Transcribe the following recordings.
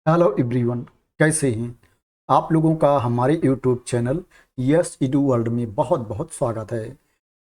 Hello everyone, कैसे हैं आप लोगों का हमारे यूट्यूब चैनल यस इडू वर्ल्ड में बहुत बहुत स्वागत है।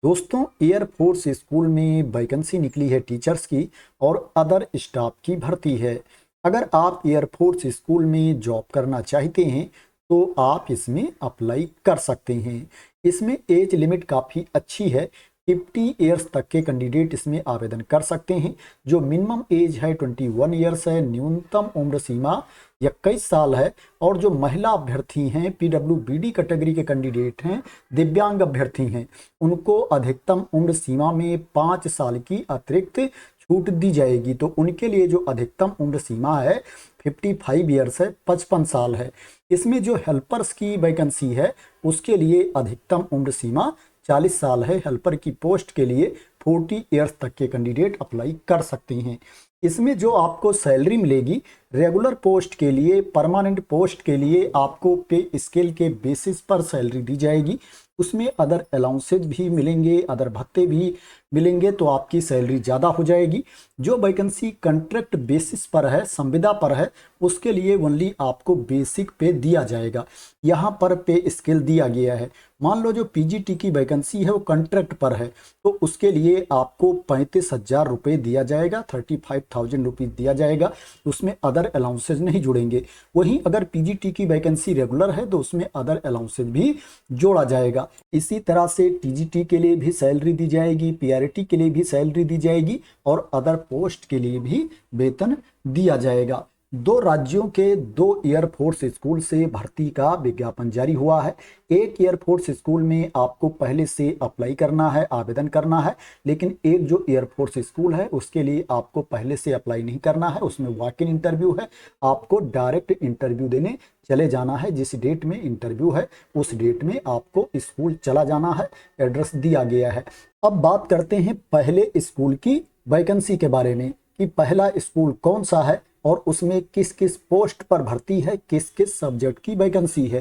दोस्तों, एयरफोर्स स्कूल में वैकेंसी निकली है टीचर्स की और अदर स्टाफ की भर्ती है। अगर आप एयरफोर्स स्कूल में जॉब करना चाहते हैं तो आप इसमें अप्लाई कर सकते हैं। इसमें एज लिमिट काफ़ी अच्छी है। 50 ईयर्स तक के कैंडिडेट इसमें आवेदन कर सकते हैं। जो मिनिमम एज है 21 ईयर्स है, न्यूनतम उम्र सीमा 21 साल है। और जो महिला अभ्यर्थी हैं, पीडब्ल्यूबीडी कैटेगरी के कैंडिडेट हैं, दिव्यांग अभ्यर्थी हैं, उनको अधिकतम उम्र सीमा में 5 साल की अतिरिक्त छूट दी जाएगी। तो उनके लिए जो अधिकतम उम्र सीमा है 55 ईयर्स है, 55 साल है। इसमें जो हेल्पर्स की वैकेंसी है उसके लिए अधिकतम उम्र सीमा 40 साल है। हेल्पर की पोस्ट के लिए 40 ईयर्स तक के कैंडिडेट अप्लाई कर सकते हैं। इसमें जो आपको सैलरी मिलेगी, रेगुलर पोस्ट के लिए, परमानेंट पोस्ट के लिए आपको पे स्केल के बेसिस पर सैलरी दी जाएगी। उसमें अदर अलाउंसेज भी मिलेंगे, अदर भत्ते भी मिलेंगे, तो आपकी सैलरी ज़्यादा हो जाएगी। जो वैकेंसी कॉन्ट्रैक्ट बेसिस पर है, संविदा पर है, उसके लिए ओनली आपको बेसिक पे दिया जाएगा। यहाँ पर पे स्केल दिया गया है। मान लो जो पीजीटी की वैकेंसी है वो कॉन्ट्रैक्ट पर है तो उसके लिए आपको 35,000 रुपये दिया जाएगा, 35,000 रुपीज़ दिया जाएगा। उसमें अदर अलाउंसेज नहीं जुड़ेंगे। वहीं अगर पीजीटी की वैकेंसी रेगुलर है तो उसमें अदर अलाउंसेज भी जोड़ा जाएगा। इसी तरह से टीजीटी के लिए भी सैलरी दी जाएगी, पीआरटी के लिए भी सैलरी दी जाएगी और अदर पोस्ट के लिए भी वेतन दिया जाएगा। 2 राज्यों के 2 एयरफोर्स स्कूल से भर्ती का विज्ञापन जारी हुआ है। एक एयरफोर्स स्कूल में आपको पहले से अप्लाई करना है, आवेदन करना है, लेकिन एक जो एयरफोर्स स्कूल है उसके लिए आपको पहले से अप्लाई नहीं करना है। उसमें वॉक इन इंटरव्यू है, आपको डायरेक्ट इंटरव्यू देने चले जाना है। जिस डेट में इंटरव्यू है उस डेट में आपको स्कूल चला जाना है। एड्रेस दिया गया है। अब बात करते हैं पहले स्कूल की वैकेंसी के बारे में कि पहला स्कूल कौन सा है और उसमें किस किस पोस्ट पर भर्ती है, किस किस सब्जेक्ट की वैकेंसी है।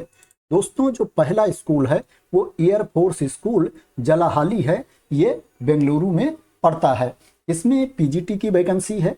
दोस्तों, जो पहला स्कूल है वो एयरफोर्स स्कूल जलाहाली है। ये बेंगलुरु में पड़ता है। इसमें पीजीटी की वैकेंसी है,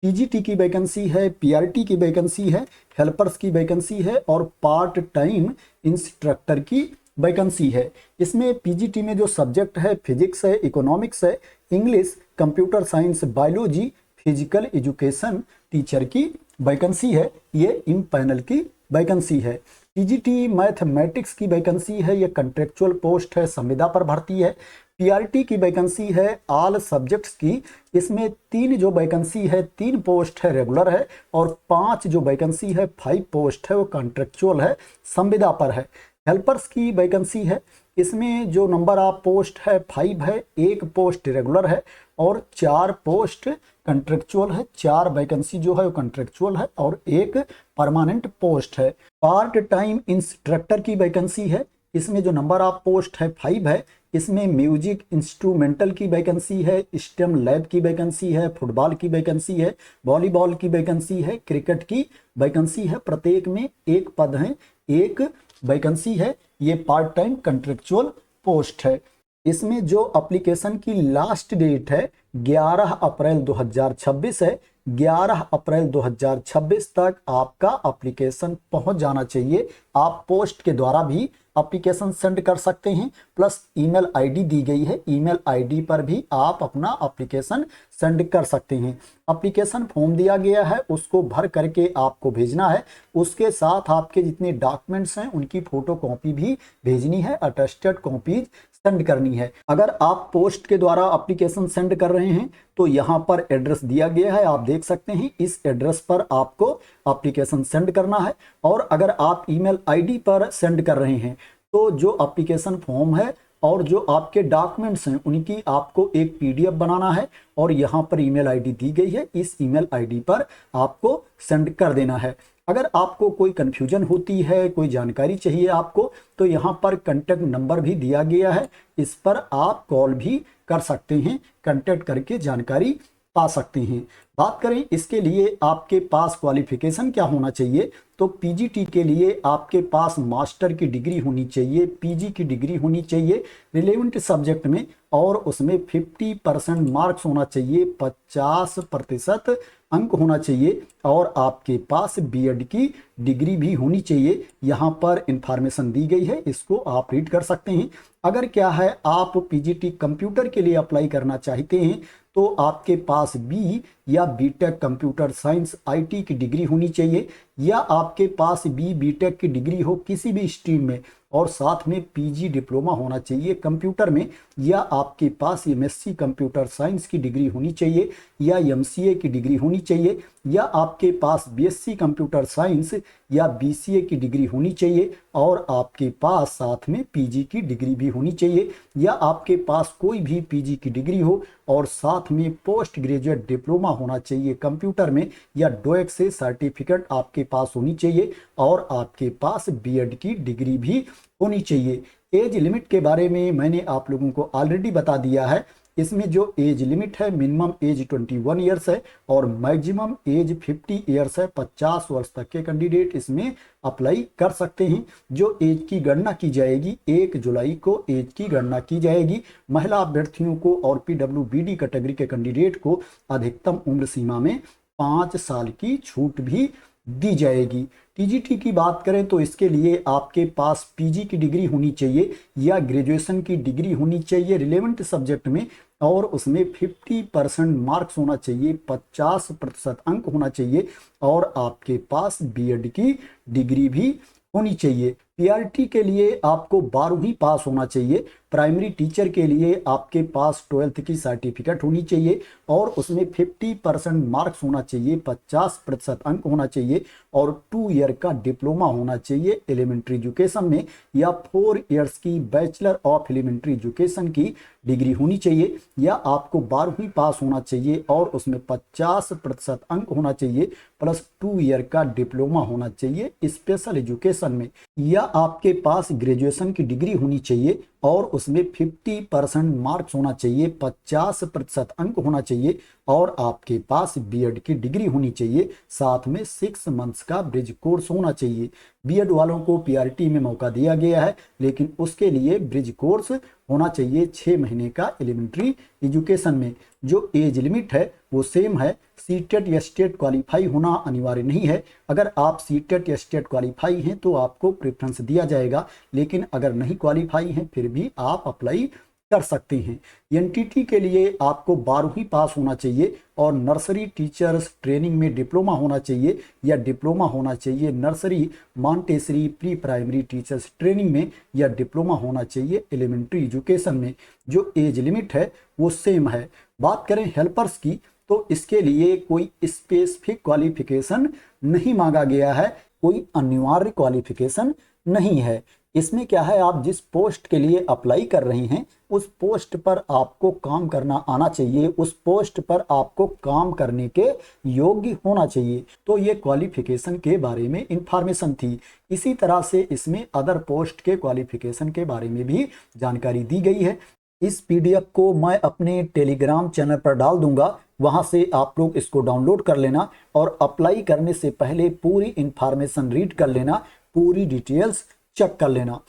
पीजीटी की वैकेंसी है, पीआरटी की वैकेंसी है, हेल्पर्स की वैकेंसी है और पार्ट टाइम इंस्ट्रक्टर की वैकेंसी है। इसमें पीजीटी में जो सब्जेक्ट है फिजिक्स है, इकोनॉमिक्स है, English, computer science, biology, physical education teacher की वैकेंसी है। ये इन पैनल की वैकेंसी है। पीजीटी मैथमेटिक्स की वैकेंसी है। ये कंट्रेक्चुअल पोस्ट है, संविदा पर भर्ती है। पीआरटी की वैकेंसी है ऑल सब्जेक्ट्स की। इसमें 3 जो वैकेंसी है, 3 पोस्ट है रेगुलर है और 5 जो वैकेंसी है, 5 पोस्ट है वो कॉन्ट्रेक्चुअल है, संविदा पर है। हेल्पर्स की वैकेंसी है। इसमें जो नंबर ऑफ पोस्ट है 5 है, 1 पोस्ट रेगुलर है और 4 पोस्ट कंट्रेक्चुअल है। 4 वैकेंसी जो है वो कंट्रेक्चुअल है और 1 परमानेंट पोस्ट है। पार्ट टाइम इंस्ट्रक्टर की वैकेंसी है। इसमें जो नंबर ऑफ पोस्ट है 5 है। इसमें म्यूजिक इंस्ट्रूमेंटल की वैकेंसी है, स्टेम लैब की वैकेंसी है, फुटबॉल की वैकेंसी है, वॉलीबॉल की वैकेंसी है, क्रिकेट की वैकेंसी है। प्रत्येक में 1 पद है, 1 वैकेंसी है। ये पार्ट टाइम कंट्रेक्चुअल पोस्ट है। इसमें जो एप्लीकेशन की लास्ट डेट है 11 अप्रैल 2026 है। 11 अप्रैल 2026 तक आपका एप्लीकेशन पहुंच जाना चाहिए। आप पोस्ट के द्वारा भी एप्लीकेशन सेंड कर सकते हैं, प्लस ईमेल आईडी दी गई है। ईमेल आईडी पर भी आप अपना एप्लीकेशन सेंड कर सकते हैं। एप्लीकेशन फॉर्म दिया गया है, उसको भर करके आपको भेजना है। उसके साथ आपके जितने डॉक्यूमेंट्स हैं उनकी फोटो कॉपी भी भेजनी है, अटेस्टेड कॉपीज सेंड करनी है। अगर आप पोस्ट के द्वारा एप्लीकेशन सेंड कर रहे हैं तो यहाँ पर एड्रेस दिया गया है, आप देख सकते हैं। इस एड्रेस पर आपको एप्लीकेशन सेंड करना है। और अगर आप ईमेल आईडी पर सेंड कर रहे हैं तो जो एप्लीकेशन फॉर्म है और जो आपके डॉक्यूमेंट्स हैं उनकी आपको एक पीडीएफ बनाना है और यहाँ पर ईमेल आईडी दी गई है। इस ईमेल आईडी पर आपको सेंड कर देना है। अगर आपको कोई कन्फ्यूजन होती है, कोई जानकारी चाहिए आपको, तो यहाँ पर कॉन्टैक्ट नंबर भी दिया गया है। इस पर आप कॉल भी कर सकते हैं, कॉन्टैक्ट करके जानकारी पा सकते हैं। बात करें इसके लिए आपके पास क्वालिफिकेशन क्या होना चाहिए, तो पीजीटी के लिए आपके पास मास्टर की डिग्री होनी चाहिए, पीजी की डिग्री होनी चाहिए रिलेवेंट सब्जेक्ट में, और उसमें 50% मार्क्स होना चाहिए, 50% अंक होना चाहिए, और आपके पास बीएड की डिग्री भी होनी चाहिए। यहाँ पर इंफॉर्मेशन दी गई है, इसको आप रीड कर सकते हैं। अगर क्या है आप पीजीटी कंप्यूटर के लिए अप्लाई करना चाहते हैं तो आपके पास बी या बीटेक कंप्यूटर साइंस आईटी की डिग्री होनी चाहिए, या आपके पास बीटेक की डिग्री हो किसी भी स्ट्रीम में और साथ में पीजी डिप्लोमा होना चाहिए कंप्यूटर में, या आपके पास एमएससी कंप्यूटर साइंस की डिग्री होनी चाहिए या एमसीए की डिग्री होनी चाहिए, या आपके पास बीएससी कंप्यूटर साइंस या बीसीए की डिग्री होनी चाहिए, और आपके पास साथ में पीजी की डिग्री भी होनी चाहिए, या आपके पास कोई भी पीजी की डिग्री हो और साथ में पोस्ट ग्रेजुएट डिप्लोमा होना चाहिए कंप्यूटर में, या डोएक से सर्टिफिकेट आपके पास होनी चाहिए, और आपके पास बीएड की डिग्री भी होनी चाहिए। एज लिमिट के बारे में मैंने आप लोगों को ऑलरेडी बता दिया है। इसमें जो एज लिमिट है मिनिमम एज 21 ईयर्स है और मैक्सिमम एज 50 ईयर्स है। 50 वर्ष तक के कैंडिडेट इसमें अप्लाई कर सकते हैं। जो एज की गणना की जाएगी 1 जुलाई को एज की गणना की जाएगी। महिला अभ्यर्थियों को और पीडब्ल्यूबीडी कैटेगरी के कैंडिडेट को अधिकतम उम्र सीमा में 5 साल की छूट भी दी जाएगी। टीजीटी की बात करें तो इसके लिए आपके पास पीजी की डिग्री होनी चाहिए या ग्रेजुएशन की डिग्री होनी चाहिए रिलेवेंट सब्जेक्ट में, और उसमें 50% मार्क्स होना चाहिए, 50% अंक होना चाहिए, और आपके पास बीएड की डिग्री भी होनी चाहिए। पीआरटी के लिए आपको 12वीं पास होना चाहिए। प्राइमरी टीचर के लिए आपके पास 12th की सर्टिफिकेट होनी चाहिए और उसमें 50% मार्क्स होना चाहिए, 50% अंक होना चाहिए, और 2 ईयर का डिप्लोमा होना चाहिए एलिमेंट्री एजुकेशन में, या 4 इयर्स की बैचलर ऑफ एलिमेंट्री एजुकेशन की डिग्री होनी चाहिए, या आपको 12वीं पास होना चाहिए और उसमें 50% अंक होना चाहिए प्लस 2 ईयर का डिप्लोमा होना चाहिए स्पेशल एजुकेशन में, या आपके पास ग्रेजुएशन की डिग्री होनी चाहिए और उसमें 50% मार्क्स होना चाहिए, 50% अंक होना चाहिए, और आपके पास बीएड की डिग्री होनी चाहिए। साथ में 6 मंथ्स का ब्रिज कोर्स होना चाहिए। बीएड वालों को पीआरटी में मौका दिया गया है, लेकिन उसके लिए ब्रिज कोर्स होना चाहिए 6 महीने का एलिमेंट्री एजुकेशन में। जो एज लिमिट है वो सेम है। सीटेट या स्टेट क्वालिफाई होना अनिवार्य नहीं है। अगर आप सीटेट या स्टेट क्वालिफाई हैं तो आपको प्रेफरेंस दिया जाएगा, लेकिन अगर नहीं क्वालिफाई हैं फिर भी आप अप्लाई कर सकते हैं। एनटीटी के लिए आपको 12वीं पास होना चाहिए और नर्सरी टीचर्स ट्रेनिंग में डिप्लोमा होना चाहिए, या डिप्लोमा होना चाहिए nursery Montessori pre primary teachers training में, या डिप्लोमा होना चाहिए एलिमेंट्री एजुकेशन में। जो एज लिमिट है वो सेम है। बात करें हेल्पर्स की तो इसके लिए कोई स्पेसिफिक क्वालिफिकेशन नहीं मांगा गया है, कोई अनिवार्य क्वालिफिकेशन नहीं है। इसमें क्या है, आप जिस पोस्ट के लिए अप्लाई कर रहे हैं उस पोस्ट पर आपको काम करना आना चाहिए, उस पोस्ट पर आपको काम करने के योग्य होना चाहिए। तो ये क्वालिफिकेशन के बारे में इंफॉर्मेशन थी। इसी तरह से इसमें अदर पोस्ट के क्वालिफिकेशन के बारे में भी जानकारी दी गई है। इस पीडीएफ को मैं अपने टेलीग्राम चैनल पर डाल दूंगा, वहां से आप लोग इसको डाउनलोड कर लेना और अप्लाई करने से पहले पूरी इंफॉर्मेशन रीड कर लेना, पूरी डिटेल्स चेक कर लेना।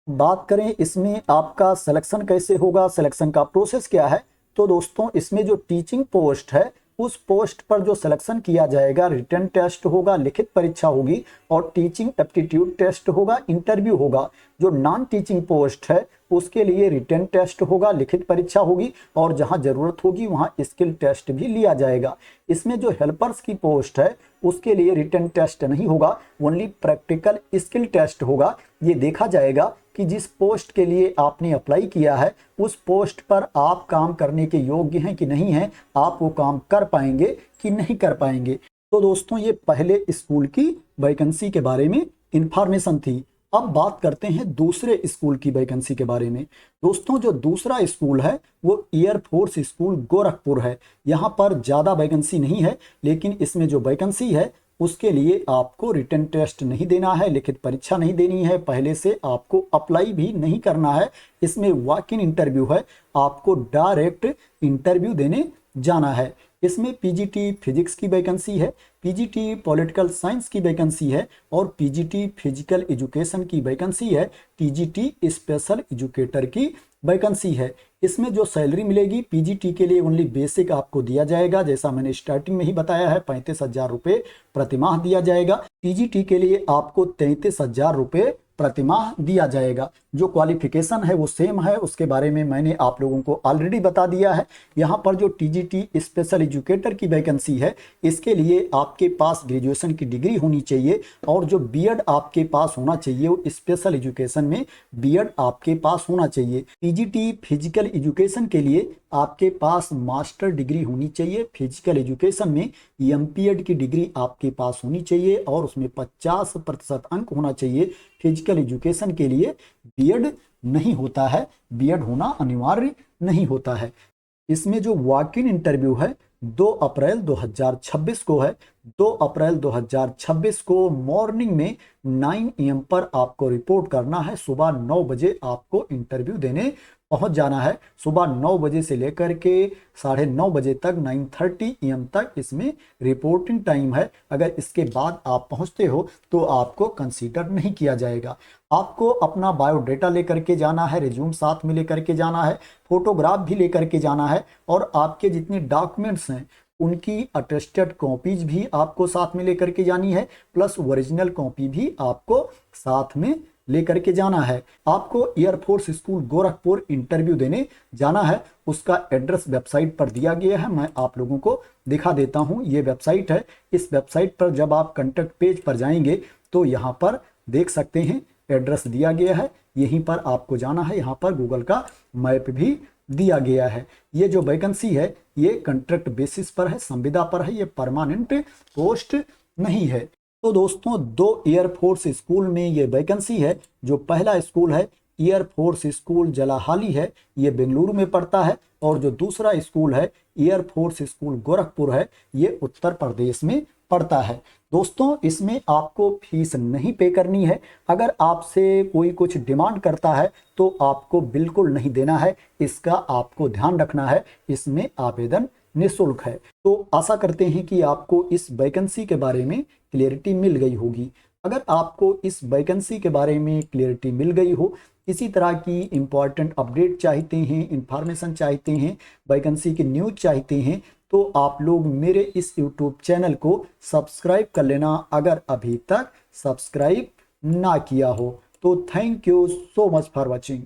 बात करें इसमें आपका सिलेक्शन कैसे होगा, सिलेक्शन का प्रोसेस क्या है, तो दोस्तों इसमें जो टीचिंग पोस्ट है उस पोस्ट पर जो सिलेक्शन किया जाएगा, रिटन टेस्ट होगा, लिखित परीक्षा होगी और टीचिंग एप्टीट्यूड टेस्ट होगा, इंटरव्यू होगा। जो नॉन टीचिंग पोस्ट है उसके लिए रिटन टेस्ट होगा, लिखित परीक्षा होगी, और जहां जरूरत होगी वहां स्किल टेस्ट भी लिया जाएगा। इसमें जो हेल्पर्स की पोस्ट है उसके लिए रिटन टेस्ट नहीं होगा, ओनली प्रैक्टिकल स्किल टेस्ट होगा। ये देखा जाएगा कि जिस पोस्ट के लिए आपने अप्लाई किया है उस पोस्ट पर आप काम करने के योग्य हैं कि नहीं हैं, आप वो काम कर पाएंगे कि नहीं कर पाएंगे। तो दोस्तों ये पहले स्कूल की वैकेंसी के बारे में इंफॉर्मेशन थी। अब बात करते हैं दूसरे स्कूल की वैकेंसी के बारे में। दोस्तों जो दूसरा स्कूल है वो एयरफोर्स स्कूल गोरखपुर है। यहाँ पर ज़्यादा वैकेंसी नहीं है, लेकिन इसमें जो वैकेंसी है उसके लिए आपको रिटन टेस्ट नहीं देना है, लिखित परीक्षा नहीं देनी है, पहले से आपको अप्लाई भी नहीं करना है। इसमें वॉक इन इंटरव्यू है, आपको डायरेक्ट इंटरव्यू देने जाना है। इसमें पीजीटी फिजिक्स की वैकेंसी है, पीजीटी पॉलिटिकल साइंस की वैकेंसी है और पीजीटी फिजिकल एजुकेशन की वैकेंसी है, टीजीटी स्पेशल एजुकेटर की वैकेंसी है। इसमें जो सैलरी मिलेगी पीजीटी के लिए ओनली बेसिक आपको दिया जाएगा, जैसा मैंने स्टार्टिंग में ही बताया है 35,000 रुपये प्रतिमाह दिया जाएगा। टीजीटी के लिए आपको 33,000 रुपये प्रतिमाह दिया जाएगा। जो क्वालिफिकेशन है वो सेम है, उसके बारे में मैंने आप लोगों को ऑलरेडी बता दिया है। यहाँ पर जो टीजीटी स्पेशल एजुकेटर की वैकेंसी है इसके लिए आपके पास ग्रेजुएशन की डिग्री होनी चाहिए और जो बीएड आपके पास होना चाहिए, वो स्पेशल एजुकेशन में बीएड आपके पास होना चाहिए। टीजीटी फिजिकल एजुकेशन के लिए आपके पास मास्टर डिग्री होनी चाहिए, फिजिकल एजुकेशन में एमपीएड की डिग्री आपके पास होनी चाहिए और उसमें 50% अंक होना चाहिए। फिजिकल एजुकेशन के लिए बीएड नहीं होता है, बीएड होना अनिवार्य नहीं होता है। इसमें जो वॉक इन इंटरव्यू है 2 अप्रैल 2026 को है। 2 अप्रैल 2026 को मॉर्निंग में 9 AM पर आपको रिपोर्ट करना है। सुबह 9 बजे आपको इंटरव्यू देने पहुंच जाना है। सुबह 9 बजे से लेकर के 9:30 बजे तक 9:30 AM तक इसमें रिपोर्टिंग टाइम है। अगर इसके बाद आप पहुंचते हो तो आपको कंसीडर नहीं किया जाएगा। आपको अपना बायोडाटा लेकर के जाना है, रिज्यूम साथ में लेकर के जाना है, फोटोग्राफ भी लेकर के जाना है और आपके जितने डॉक्यूमेंट्स हैं उनकी अटेस्टेड कॉपीज भी आपको साथ में लेकर के जानी है, प्लस ओरिजिनल कॉपी भी आपको साथ में लेकर के जाना है। आपको एयरफोर्स स्कूल गोरखपुर इंटरव्यू देने जाना है। उसका एड्रेस वेबसाइट पर दिया गया है, मैं आप लोगों को दिखा देता हूं। ये वेबसाइट है। इस वेबसाइट पर जब आप कंटेक्ट पेज पर जाएंगे तो यहाँ पर देख सकते हैं एड्रेस दिया गया है, यहीं पर आपको जाना है। यहाँ पर गूगल का मैप भी दिया गया है। ये जो वैकेंसी है ये कॉन्ट्रैक्ट बेसिस पर है, संविदा पर है, ये परमानेंट पोस्ट नहीं है। तो दोस्तों 2 एयरफोर्स स्कूल में ये वैकेंसी है। जो पहला स्कूल है एयरफोर्स स्कूल जलाहाली है, ये बेंगलुरु में पड़ता है और जो दूसरा स्कूल है एयरफोर्स स्कूल गोरखपुर है, ये उत्तर प्रदेश में पड़ता है। दोस्तों इसमें आपको फीस नहीं पे करनी है। अगर आपसे कोई कुछ डिमांड करता है तो आपको बिल्कुल नहीं देना है, इसका आपको ध्यान रखना है। इसमें आवेदन निःशुल्क है। तो आशा करते हैं कि आपको इस वैकेंसी के बारे में क्लियरिटी मिल गई होगी। अगर आपको इस वैकेंसी के बारे में क्लियरिटी मिल गई हो, इसी तरह की इंपॉर्टेंट अपडेट चाहते हैं, इंफॉर्मेशन चाहते हैं, वैकेंसी की न्यूज चाहते हैं, तो आप लोग मेरे इस यूट्यूब चैनल को सब्सक्राइब कर लेना अगर अभी तक सब्सक्राइब ना किया हो। तो thank you so much for watching.